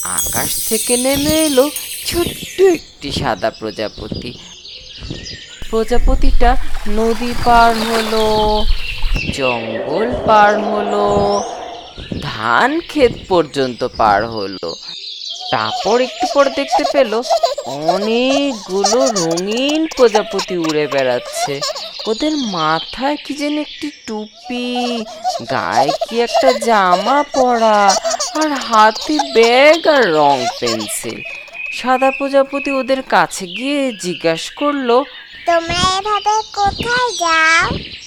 আকাশ থেকে নেমে এলো ছোট্ট একটি সাদা প্রজাপতি। প্রজাপতিটা নদী পার হলো, জঙ্গল পার হলো, ধান ক্ষেত পর্যন্ত পার হলো। তারপর একটু পর দেখতে পেল অনেকগুলো রঙিন প্রজাপতি উড়ে বেড়াচ্ছে। ওদের মাথায় কি যেন একটি টুপি, গায়ে কি একটা জামা পরা, আর হাতে ব্যাগ আর রং পেন্সিল। সাদা প্রজাপতি ওদের কাছে গিয়ে জিজ্ঞাসা করলো, তোমরা এভাবে কোথায় যাও?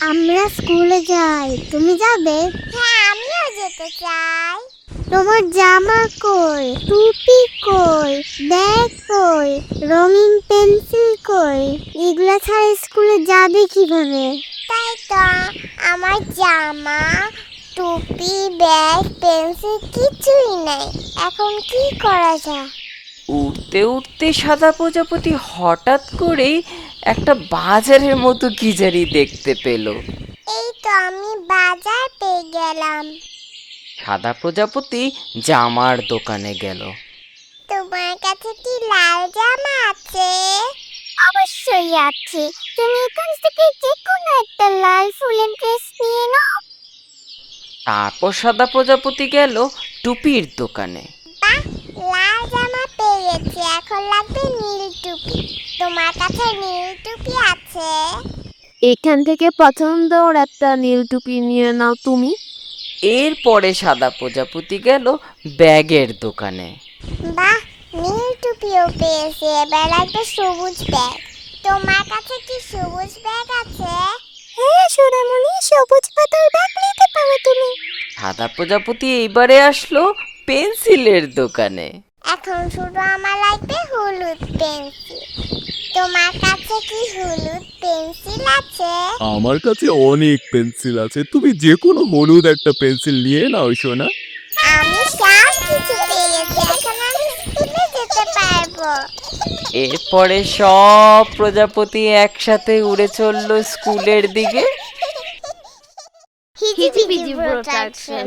আমরা স্কুলে যাই, তুমি যাবে? হ্যাঁ, আমিও যেতে চাই। তোমার জামা কই, টুপি কই, ব্যাগ কই, রঙিন পেন্সিল কই? এগুলা ছাড়া স্কুলে যাবে কিভাবে? তাই তো, আমার জামা, টুপি, ব্যাগ, পেন্সিল কিছুই নেই। এখন কি করা যায়? উড়তে উড়তে সাদা প্রজাপতি হঠাৎ করেই একটা বাজারের মতো কি জানি দেখতে পেল। এই তো আমি বাজার পেয়ে গেলাম। সাদা প্রজাপতি জামার দোকানে গেল। তোমার কাছে কি লাল জামা আছে? অবশ্যই আছে। তুমি এখান থেকে যে কোনো একটা লাল ফুলের ড্রেস নিয়ে নাও। তারপর সাদা প্রজাপতি গেল টুপির দোকানে। বাহ, লাল জামা পেয়ে গেছি, এখন লাগবে নীল টুপি। তোমার কাছে নীল টুপি আছে? এখান থেকে পছন্দের একটা নীল টুপি নিয়ে নাও তুমি। এরপরে সাদা প্রজাপতি গেল ব্যাগের দোকানে। বাহ, নীল টুপিও পেয়েছি, এবার লাগবে সবুজ ব্যাগ। তোমার কাছে কি সবুজ ব্যাগ আছে? হ্যাঁ সোনামণি, সবুজ পাতার ব্যাগ নিতে পারো তুমি। সাদা প্রজাপতি এইবারে আসলো পেন্সিলের দোকানে। এখন শুধু আমার লাগবে হলুদ পেন্সিল। তোমার কাছে কি হলুদ পেন্সিল আছে? আমার কাছে অনেক পেন্সিল আছে, তুমি যে কোনো হলুদ একটা পেন্সিল নিয়ে নাও সোনা। আমি সব কিছু পেয়ে গেছি, এখন আমি স্কুলে যেতে পারবো। এরপরে সব প্রজাপতি একসাথে উড়ে চলল স্কুলের দিকে। হিজিবিজি প্রোডাকশন।